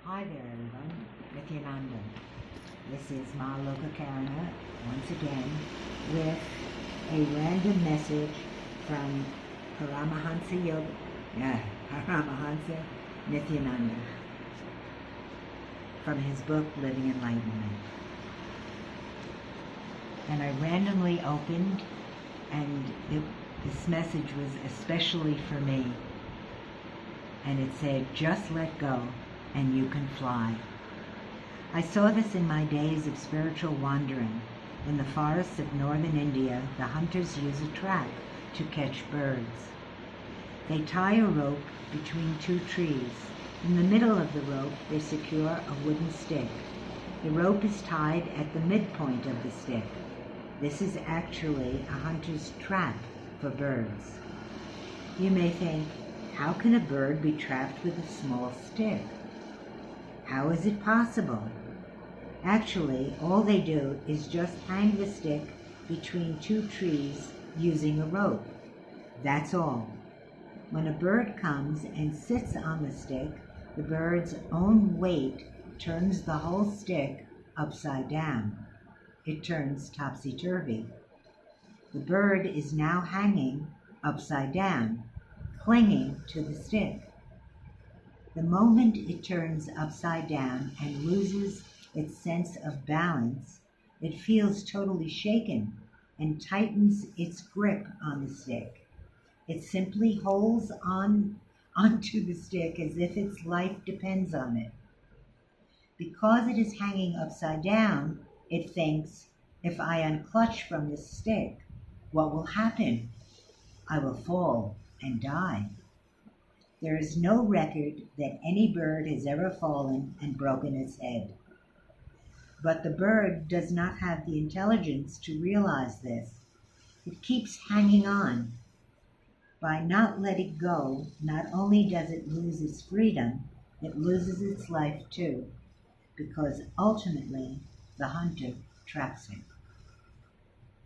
Hi there everyone, Nityananda. This is Ma Lokakarana once again with a random message from Paramahansa Nityananda from his book Living Enlightenment. And I randomly opened, and this message was especially for me. And it said, "Just let go and you can fly." I saw this in my days of spiritual wandering. In the forests of northern India, the hunters use a trap to catch birds. They tie a rope between two trees. In the middle of the rope, they secure a wooden stick. The rope is tied at the midpoint of the stick. This is actually a hunter's trap for birds. You may think, how can a bird be trapped with a small stick? How is it possible? Actually, all they do is just hang the stick between two trees using a rope. That's all. When a bird comes and sits on the stick, the bird's own weight turns the whole stick upside down. It turns topsy-turvy. The bird is now hanging upside down, clinging to the stick. The moment it turns upside down and loses its sense of balance, it feels totally shaken and tightens its grip on the stick. It simply holds onto the stick as if its life depends on it. Because it is hanging upside down, it thinks, if I unclutch from the stick, what will happen? I will fall and die. There is no record that any bird has ever fallen and broken its head. But the bird does not have the intelligence to realize this. It keeps hanging on. By not letting go, not only does it lose its freedom, it loses its life too, because ultimately the hunter traps it.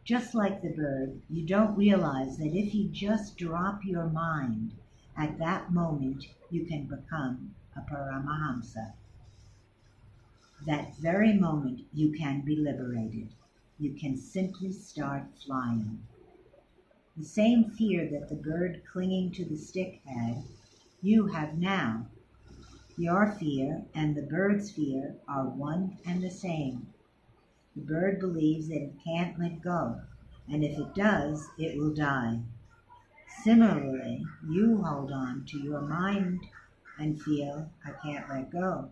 Just like the bird, you don't realize that if you just drop your mind, at that moment you can become a Paramahamsa. That very moment you can be liberated. You can simply start flying. The same fear that the bird clinging to the stick had, you have now. Your fear and the bird's fear are one and the same. The bird believes that it can't let go, and if it does, it will die. Similarly, you hold on to your mind and feel, I can't let go.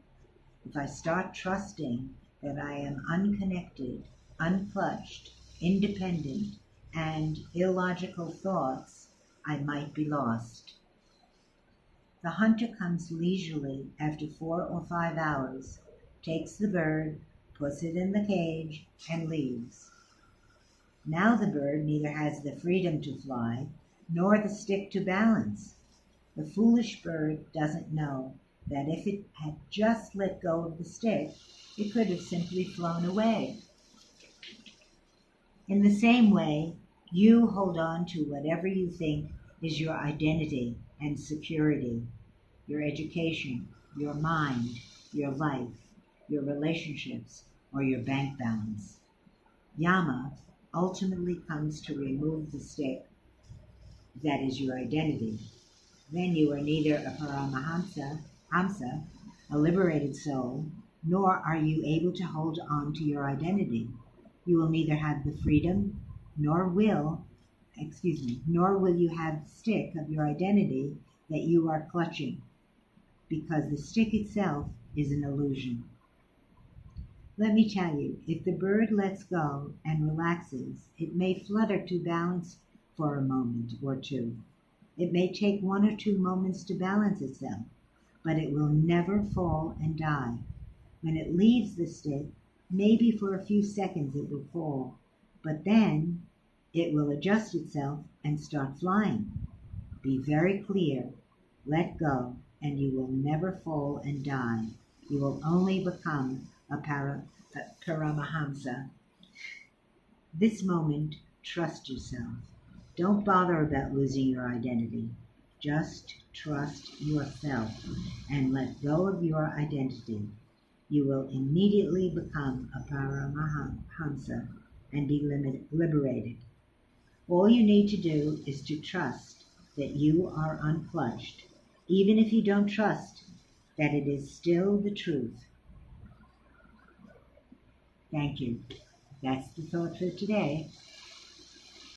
If I start trusting that I am unconnected, unclutched, independent, and illogical thoughts, I might be lost. The hunter comes leisurely after 4 or 5 hours, takes the bird, puts it in the cage, and leaves. Now the bird neither has the freedom to fly, nor the stick to balance. The foolish bird doesn't know that if it had just let go of the stick, it could have simply flown away. In the same way, you hold on to whatever you think is your identity and security, your education, your mind, your life, your relationships, or your bank balance. Yama ultimately comes to remove the stick. That is your identity. Then you are neither a Paramahamsa, a liberated soul, nor are you able to hold on to your identity. You will neither have the freedom, nor will you have the stick of your identity that you are clutching, because the stick itself is an illusion. Let me tell you, if the bird lets go and relaxes, it may flutter to balance for a moment or two. It may take 1 or 2 moments to balance itself, but it will never fall and die. When it leaves the stick, maybe for a few seconds it will fall, but then it will adjust itself and start flying. Be very clear, let go, and you will never fall and die. You will only become a Paramahamsa. This moment, trust yourself. Don't bother about losing your identity. Just trust yourself and let go of your identity. You will immediately become a Paramahamsa and be liberated. All you need to do is to trust that you are unplugged, even if you don't trust that it is still the truth. Thank you. That's the thought for today.